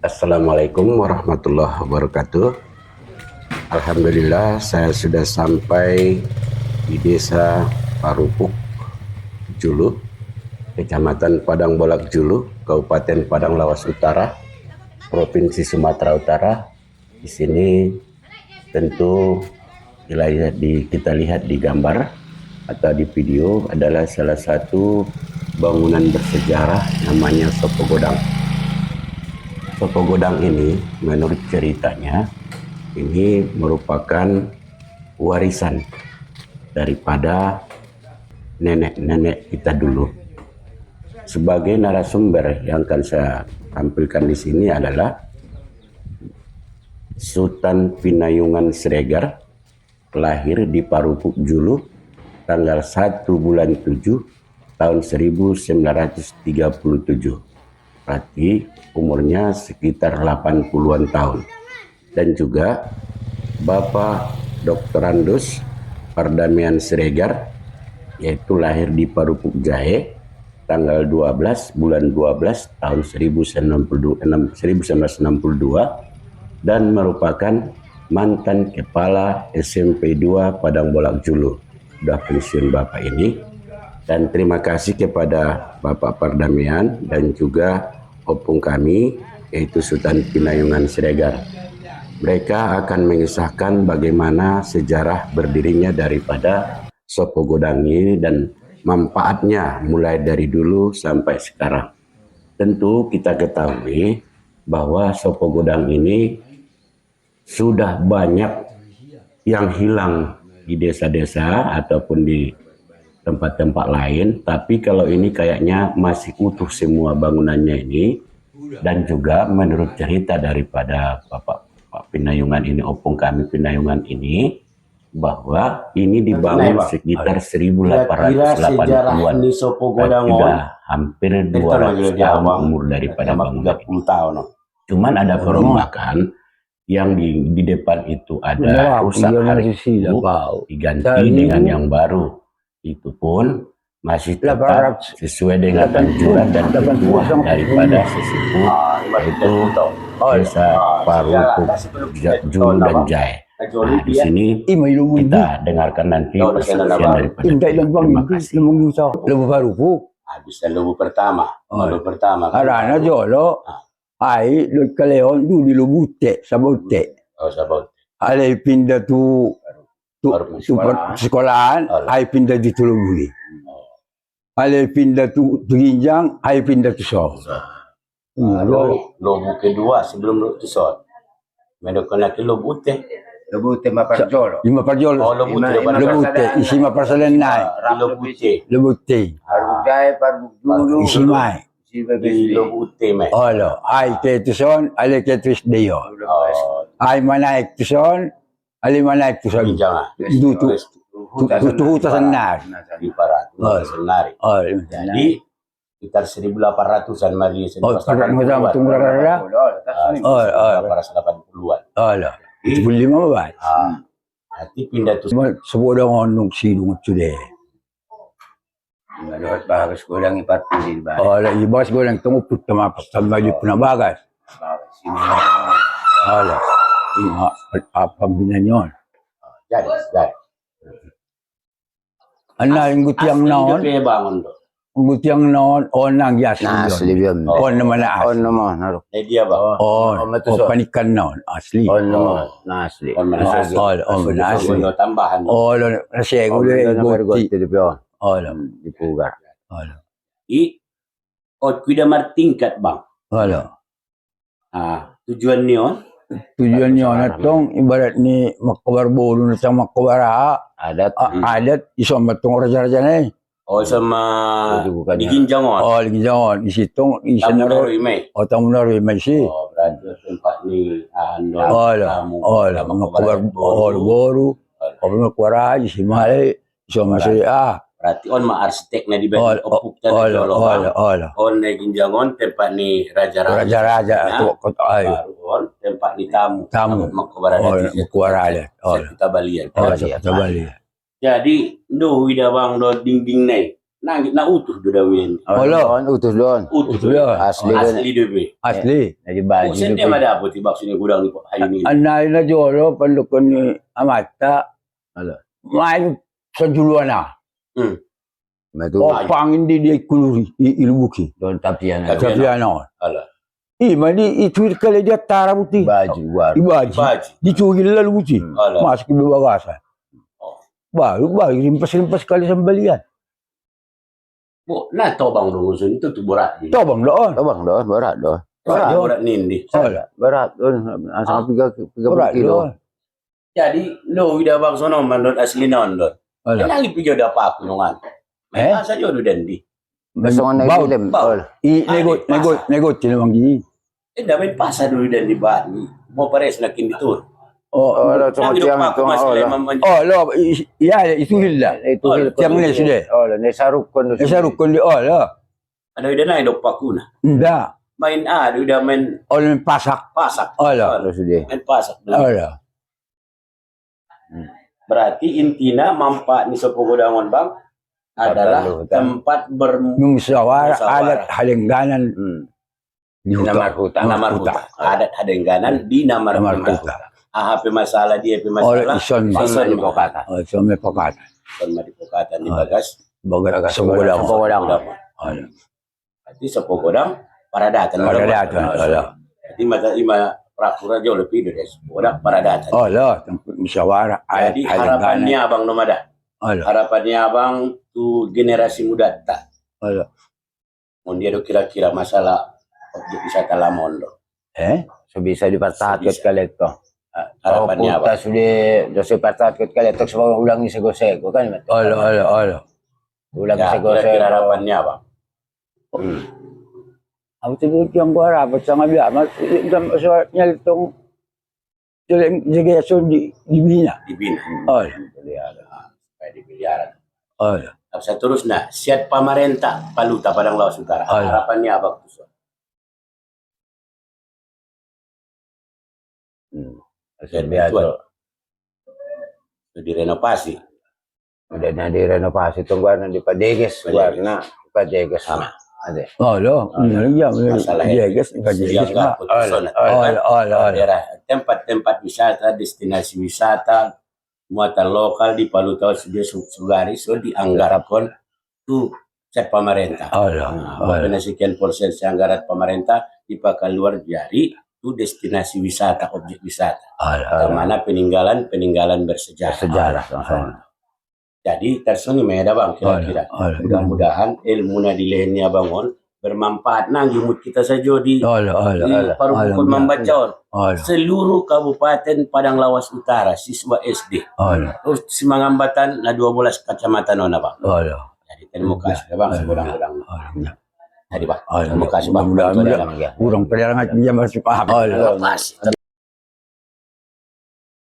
Assalamualaikum warahmatullahi wabarakatuh. Alhamdulillah saya sudah sampai di desa Parupuk Julu, Kecamatan Padang Bolak Julu, Kabupaten Padang Lawas Utara, Provinsi Sumatera Utara. Di sini tentu kita lihat di gambar atau di video adalah salah satu bangunan bersejarah namanya Sopo Godang. Sopo Godang ini menurut ceritanya ini merupakan warisan daripada nenek-nenek kita dulu. Sebagai narasumber yang akan saya tampilkan di sini adalah Sultan Pinayungan Sregar, lahir di Parupuk Julu tanggal 1 bulan 7 tahun 1937. Berarti umurnya sekitar 80-an tahun. Dan juga Bapak Dr. Andus Pardamian Sregar, yaitu lahir di Parupuk Jahe tanggal 12 bulan 12 tahun 1962 dan merupakan mantan kepala SMP 2 Padang Bolak Julu. Sudah pensiun Bapak ini. Dan terima kasih kepada Bapak Pardamian dan juga opung kami, yaitu Sultan Pinayungan Sregar. Mereka akan mengisahkan bagaimana sejarah berdirinya daripada Sopo Godang ini dan manfaatnya mulai dari dulu sampai sekarang. Tentu kita ketahui bahwa Sopo Godang ini sudah banyak yang hilang di desa-desa ataupun di tempat-tempat lain, tapi kalau ini kayaknya masih utuh semua bangunannya ini. Dan juga menurut cerita daripada Pak Pinayungan ini, opung kami Pinayungan ini, bahwa ini dibangun sekitar 1880-an. Sudah hampir 200 tahun umur daripada bangunan ini. Cuman ada perombakan yang di depan itu ada rusak hari itu diganti dengan yang baru. Itu pun masih tetap sesuai dengan anjuran dan petua daripada sesepuh, yaitu desa Parupuk Julu dan Jahe. Nah, di sini kita dengarkan nanti persaksian daripada. Terima kasih. Lebu Parupuk. Habis lebu pertama. Lebu pertama. Arana jolo. Ai lo kaleon du di Lobute, Sabote. Oh, Sabote. Ale pindah tu sekolahan, ai pindah di Tulungbuli. Ale pindah tu Ginjang, ai pindah tu So. Lobu kedua sebelum Tusot. Mendokon lagi Lobute. Lobute Maparjolo. Lima Parjolo. Oh, Lobute. Lobute, isi Maparsalan nai. Lobute. Lobute. Arujai Parjolo. Isi mai. Lobute mai. Olo, ai ke Tuson, ale ke Tus Deyo. Ai manaik Tuson, ali manaik Tuson. Ginjang. Tu hutasan nari. Di Parat. Senari. Oh, Jadi sekitar 1800-an mari 1880-an. 1880-an. Olo, 75 ba? Nanti pindah tu Sebuah ngonong sinong sudah. Menurut bagus kurang ipatulil ba. Olo, ibas ko lang tumuput na mapastamali po na bagas. Olo, pambinan yun. jadi. Ano, yung gutiang noon, Asli bangun tu. yung gutiang noon, onang yas Asli yun. yun. On naman na On asli. naman, harap. Dia bang. On, o panikan noon, asli. On naman, na asli. On asli. Olo, asli. Asli tambahan. Olo, nasego ulit, guti. Olo, Di Pugar. olo, Kuda martingkat bang. olo. Tujuan ni on. Tujuan yun na itong ibarat ni makabarbulo na siyang makabara. Adat. Adat, isang matong raja-raja na eh. Oh sama Bukan di Ginjang on. Oh, lagi jangan. Isitong, isa na Tamu rin. Imay. O, tamu na rin, may si. Oh berarti tempat ni Ola, mga kabar-boro. O, mga kwara, isi malay. Isa masaya. Berarti on ma arsitek na di ba? Ola, On na Ginjang on tempat ni raja-raja. Raja-raja. Baru on tempat ni tamu. Tamu. Makabarada. Makwara. Kita balian. Ola, sa bali. Jadi, ndo wida bang do ding-ding nai. na utuh do dawin. Olo. Utus doon. Utuh Utuh doon. Asli doon. Asli do be. Asli. Jadi Oh, baju sen dia madapot ibak sini gudang ni hayun ini. Anay na jolo, pandukon ni Amata. Alo. May sa juluan na. Matu O pangin di dia kuluri, ilubuki. doon tapian. Tapian. Sabi ano. Ala. Mali ituir kali dia tara buti. Baju war. Ibaji. Baji. Dicuri lalu buti. Ala. Masuk ke bawagasan. Oh. Baru rimpas-rimpas kali sambalian. Bo, na tobang dong usun itu tu borat. Tobang doon. Bang doon, berat doon. Borat nindi. Ola. Berat doon. Asal tiga Berat kilo. doon. Jadi lo ida bang sono mandot asli non dot. Ola. Kenali pijo da pa aku nongan. Asa yo do dendi. Besok na Baut. ilim. Baut. Negot tinawang gini. Da men pasa do dendi ba ni. Mo pares na kinditur. Oh, Lo Nang cuma do tiang pa itu. aku mas Lo. man. lo, iya itu hilla. Itu Tiang ni sudah. Lo, ni sarukon. Esa rukun di ola. Ada ida na do pa kuna. Nda. Main do ida men Ola pasak. pasak. Ola. Lo sudah. Main pasak. Ola. Berarti intina manfaat ni Sopogodangon Bang adalah tempat Musyawarah Musyawarah. adat halengganan di Namar hutan, adat hadengganan di Namar Huta. HP masalah dia, HP Oleh masalah. ison Ison di pokata. Ison may pokata. Ison di Pokatan di Bagas. Bagas Sopogodang. Ola. Berarti Sopogodang paradatan. Paradatan. Ola. Jadi mata lima peraturan jauh lebih dari Sopogodang paradatan. Ola, musyawarah adat Jadi harapannya halengganan. Abang Nomada. Ola. Harapannya Abang tuh generasi muda tak. Ola. Dia do kira-kira masalah objek wisata Lamondo. So bisa dipertahankan kali itu. Harapannya Kita Abang. sudah dipertahankan kali itu semua ulang sego-sego kan. Ola. Ulang Ya, sego-sego. kira-kira harapannya Abang. Aku tidur yang gua rapat sama dia. Mas soalnya itong jaga di Bina. Dibina. Ola. Supaya dipelihara. Ola. Seterusnya, siat pamarentah Paluta Padang Lawas Utara. Ayo. Harapannya Abang. Siat bantuan. Itu direnovasi. Udah na direnovasi itong warna di Padeges. Warna di Padeges. Sama. Ada. Ola. Masalah Jagas. Siangga Putusan. Ola. Daerah tempat-tempat wisata, destinasi wisata muatan lokal di Paluta sudah Sugari sudah dianggarkan tuh set pemerintah. Karena sekian persen anggaran pemerintah dipakai luar jari itu destinasi wisata, objek wisata. Mana peninggalan bersejarah. Jadi tersuni meda Bang kira-kira. Mudah-mudahan ilmu nadilehennya bangun bermanfaat nang jumut kita saja di Parukun membaca seluruh Kabupaten Padang Lawas Utara siswa SD. Terus Simangambatan na 12 kecamatan nona Bang. Jadi terima kasih Bang segudang-gudang. Jadi Bang, terima kasih Bang. Kurang penerangan dia masih paham. Terima kasih.